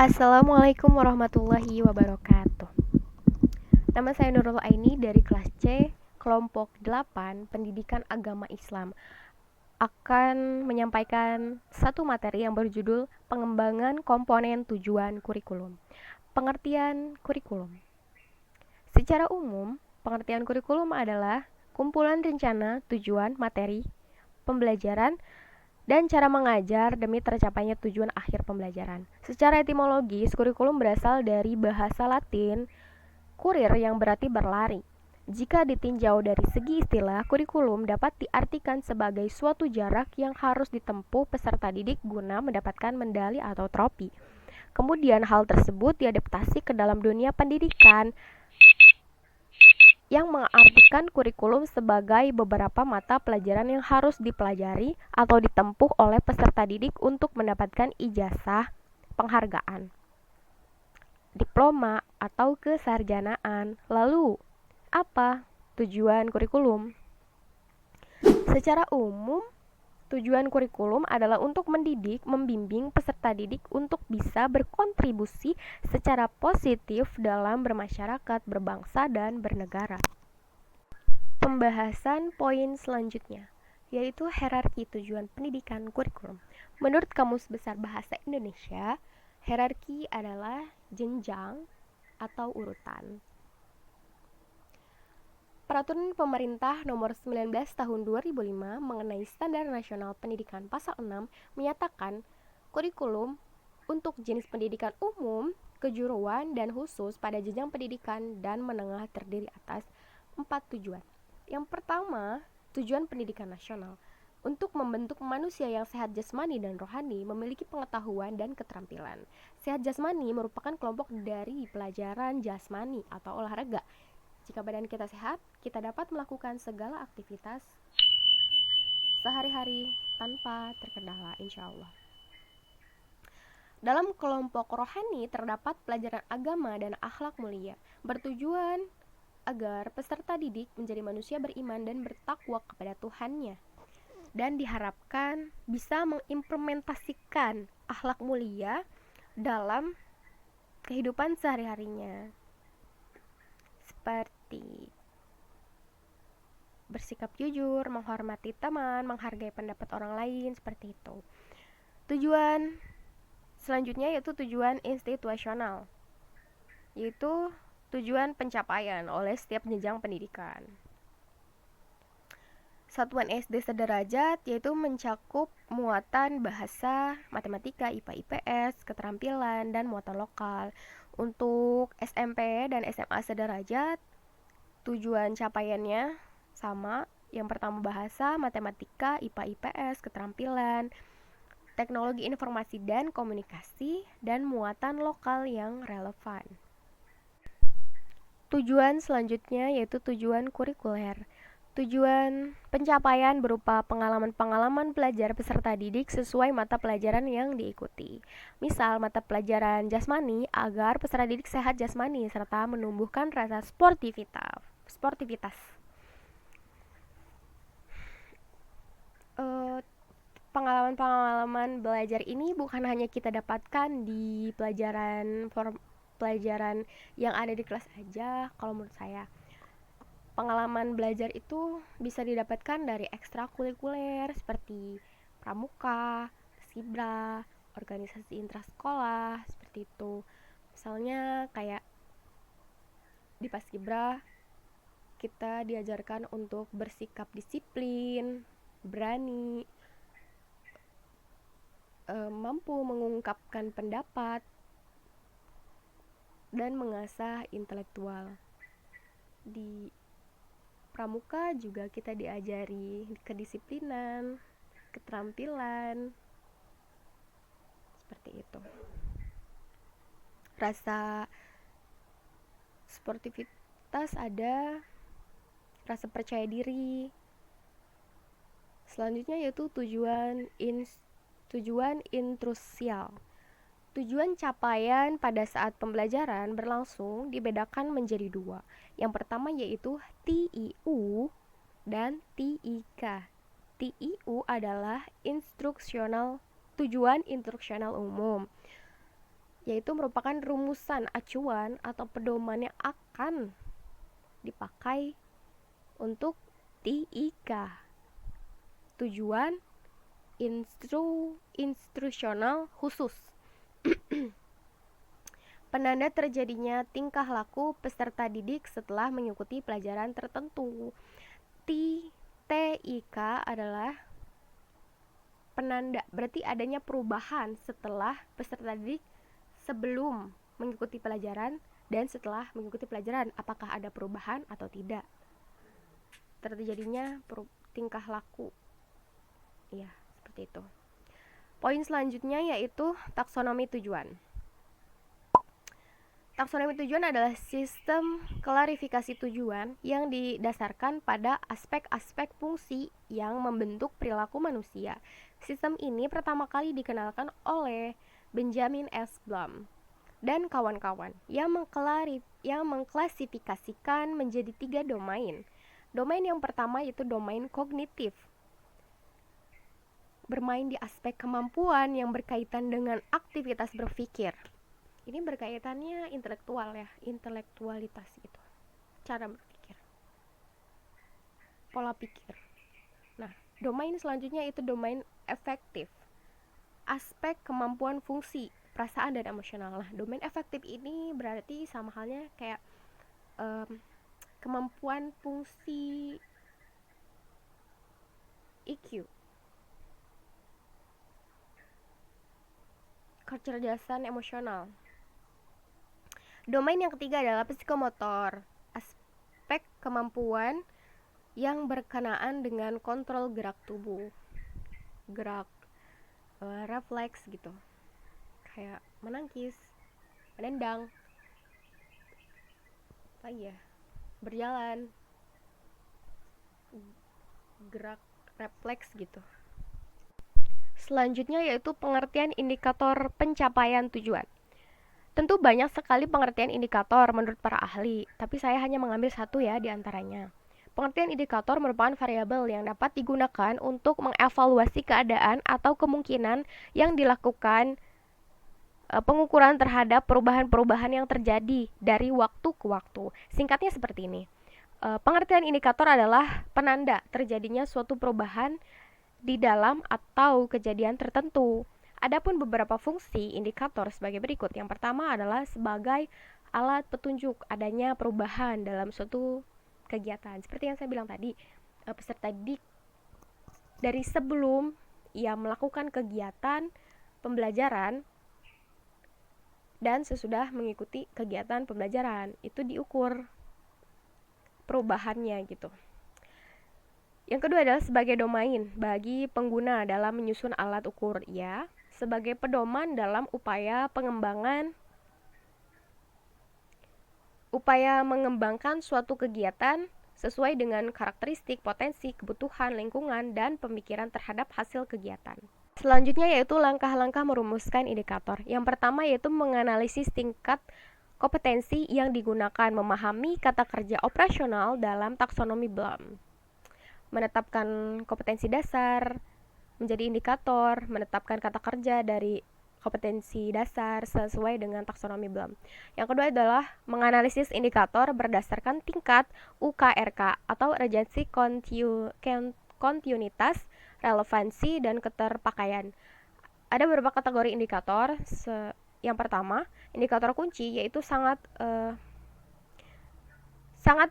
Assalamualaikum warahmatullahi wabarakatuh. Nama saya Nurul Aini dari kelas C, kelompok 8, Pendidikan Agama Islam. Akan menyampaikan satu materi yang berjudul Pengembangan Komponen Tujuan Kurikulum. Pengertian kurikulum. Secara umum, pengertian kurikulum adalah kumpulan rencana, tujuan, materi, pembelajaran, dan cara mengajar demi tercapainya tujuan akhir pembelajaran. Secara etimologis, kurikulum berasal dari bahasa Latin kurir yang berarti berlari. Jika ditinjau dari segi istilah, kurikulum dapat diartikan sebagai suatu jarak yang harus ditempuh peserta didik guna mendapatkan medali atau trofi. Kemudian hal tersebut diadaptasi ke dalam dunia pendidikan yang mengartikan kurikulum sebagai beberapa mata pelajaran yang harus dipelajari atau ditempuh oleh peserta didik untuk mendapatkan ijazah, penghargaan, diploma, atau kesarjanaan. Lalu, apa tujuan kurikulum? Secara umum, tujuan kurikulum adalah untuk mendidik, membimbing peserta didik untuk bisa berkontribusi secara positif dalam bermasyarakat, berbangsa, dan bernegara. Pembahasan poin selanjutnya, yaitu hierarki tujuan pendidikan kurikulum. Menurut Kamus Besar Bahasa Indonesia, hierarki adalah jenjang atau urutan. Peraturan Pemerintah Nomor 19 Tahun 2005 mengenai Standar Nasional Pendidikan Pasal 6 menyatakan kurikulum untuk jenis pendidikan umum, kejuruan, dan khusus pada jenjang pendidikan dan menengah terdiri atas 4 tujuan. Yang pertama, tujuan pendidikan nasional. Untuk membentuk manusia yang sehat jasmani dan rohani, memiliki pengetahuan dan keterampilan. Sehat jasmani merupakan kelompok dari pelajaran jasmani atau olahraga. Jika badan kita sehat, kita dapat melakukan segala aktivitas sehari-hari tanpa terkendala, insya Allah. Dalam kelompok rohani terdapat pelajaran agama dan akhlak mulia, bertujuan agar peserta didik menjadi manusia beriman dan bertakwa kepada Tuhannya, dan diharapkan bisa mengimplementasikan akhlak mulia dalam kehidupan sehari-harinya, seperti bersikap jujur, menghormati teman, menghargai pendapat orang lain, seperti itu. Tujuan selanjutnya yaitu tujuan institusional, yaitu tujuan pencapaian oleh setiap jenjang pendidikan. Satuan SD sederajat yaitu mencakup muatan bahasa, matematika, IPA, IPS, keterampilan, dan muatan lokal. Untuk SMP dan SMA sederajat, tujuan capaiannya sama. Yang pertama bahasa, matematika, IPA, IPS, keterampilan, teknologi informasi dan komunikasi, dan muatan lokal yang relevan. Tujuan selanjutnya yaitu tujuan kurikuler. Tujuan pencapaian berupa pengalaman-pengalaman belajar peserta didik sesuai mata pelajaran yang diikuti. Misal mata pelajaran jasmani agar peserta didik sehat jasmani serta menumbuhkan rasa sportivitas. Pengalaman-pengalaman belajar ini bukan hanya kita dapatkan di pelajaran yang ada di kelas aja. Kalau menurut saya, pengalaman belajar itu bisa didapatkan dari ekstrakurikuler seperti pramuka, paskibra, organisasi intrasekolah, seperti itu. Misalnya kayak di paskibra kita diajarkan untuk bersikap disiplin, berani, mampu mengungkapkan pendapat, dan mengasah intelektual. Di pramuka juga kita diajari kedisiplinan, keterampilan, seperti itu. Rasa sportivitas ada, rasa percaya diri. Selanjutnya yaitu tujuan intrusial. Tujuan capaian pada saat pembelajaran berlangsung dibedakan menjadi dua. Yang pertama yaitu TIU dan TIK. TIU adalah tujuan instruksional umum, yaitu merupakan rumusan acuan atau pedoman yang akan dipakai untuk TIK. Tujuan instrusional khusus. Penanda terjadinya tingkah laku peserta didik setelah mengikuti pelajaran tertentu. TIK adalah penanda, berarti adanya perubahan setelah peserta didik sebelum mengikuti pelajaran dan setelah mengikuti pelajaran, apakah ada perubahan atau tidak. Terjadinya tingkah laku. Ya, seperti itu. Poin selanjutnya yaitu taksonomi tujuan. Taksonomi tujuan adalah sistem klarifikasi tujuan yang didasarkan pada aspek-aspek fungsi yang membentuk perilaku manusia. Sistem ini pertama kali dikenalkan oleh Benjamin S. Bloom dan kawan-kawan yang mengklasifikasikan menjadi 3 domain. Domain yang pertama yaitu domain kognitif, bermain di aspek kemampuan yang berkaitan dengan aktivitas berpikir. Ini berkaitannya intelektual ya, intelektualitas gitu, cara berpikir, pola pikir. Nah, domain selanjutnya itu domain efektif, aspek kemampuan fungsi, perasaan dan emosional. Nah, domain efektif ini berarti sama halnya kayak kemampuan fungsi EQ, kecerdasan emosional. Domain yang ketiga adalah psikomotor, aspek kemampuan yang berkenaan dengan kontrol gerak tubuh, gerak refleks gitu, kayak menangkis, menendang, berjalan, gerak refleks gitu. Selanjutnya yaitu pengertian indikator pencapaian tujuan. Tentu banyak sekali pengertian indikator menurut para ahli, tapi saya hanya mengambil satu ya di antaranya. Pengertian indikator merupakan variabel yang dapat digunakan untuk mengevaluasi keadaan atau kemungkinan yang dilakukan pengukuran terhadap perubahan-perubahan yang terjadi dari waktu ke waktu. Singkatnya seperti ini. Pengertian indikator adalah penanda terjadinya suatu perubahan di dalam atau kejadian tertentu. Adapun beberapa fungsi indikator sebagai berikut. Yang pertama adalah sebagai alat petunjuk adanya perubahan dalam suatu kegiatan. Seperti yang saya bilang tadi, peserta didik dari sebelum ia melakukan kegiatan pembelajaran dan sesudah mengikuti kegiatan pembelajaran, itu diukur perubahannya gitu. Yang kedua adalah sebagai domain bagi pengguna dalam menyusun alat ukur, ya, sebagai pedoman dalam upaya mengembangkan suatu kegiatan sesuai dengan karakteristik, potensi, kebutuhan, lingkungan, dan pemikiran terhadap hasil kegiatan. Selanjutnya yaitu langkah-langkah merumuskan indikator. Yang pertama yaitu menganalisis tingkat kompetensi yang digunakan, memahami kata kerja operasional dalam taksonomi Bloom, menetapkan kompetensi dasar menjadi indikator, menetapkan kata kerja dari kompetensi dasar sesuai dengan taksonomi Bloom. Yang kedua adalah menganalisis indikator berdasarkan tingkat UKRK atau urgency, kontinuitas, relevansi, dan keterpakaian. Ada beberapa kategori indikator. Yang pertama, indikator kunci, yaitu sangat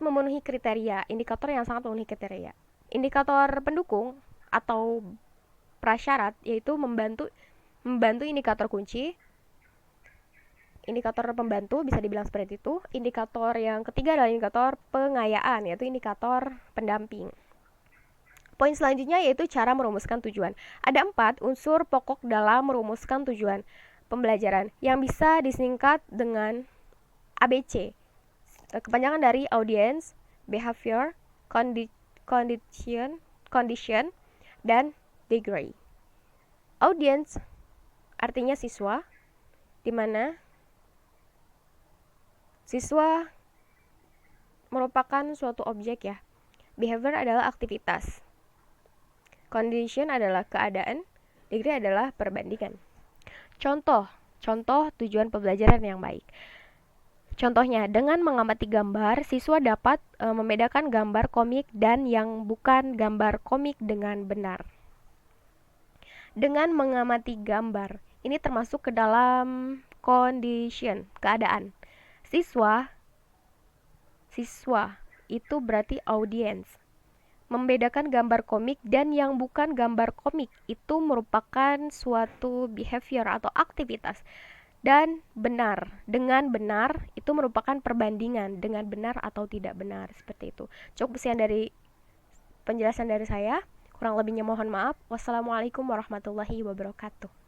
memenuhi kriteria, indikator yang sangat memenuhi kriteria. Indikator pendukung atau prasyarat, yaitu membantu indikator kunci. Indikator pembantu bisa dibilang seperti itu. Indikator yang ketiga adalah indikator pengayaan, yaitu indikator pendamping. Poin selanjutnya yaitu cara merumuskan tujuan. Ada 4 unsur pokok dalam merumuskan tujuan pembelajaran yang bisa disingkat dengan ABC. Kepanjangan dari audience, behavior, condition, dan degree. Audience artinya siswa, di mana siswa merupakan suatu objek ya. Behavior adalah aktivitas. Condition adalah keadaan, degree adalah perbandingan. Contoh contoh tujuan pembelajaran yang baik. Contohnya, dengan mengamati gambar, siswa dapat membedakan gambar komik dan yang bukan gambar komik dengan benar. Dengan mengamati gambar, ini termasuk ke dalam condition, keadaan. Siswa, siswa itu berarti audience. Membedakan gambar komik dan yang bukan gambar komik itu merupakan suatu behavior atau aktivitas. Dan benar, dengan benar itu merupakan perbandingan dengan benar atau tidak benar, seperti itu. Cukup sekian dari penjelasan dari saya, kurang lebihnya mohon maaf. Wassalamualaikum warahmatullahi wabarakatuh.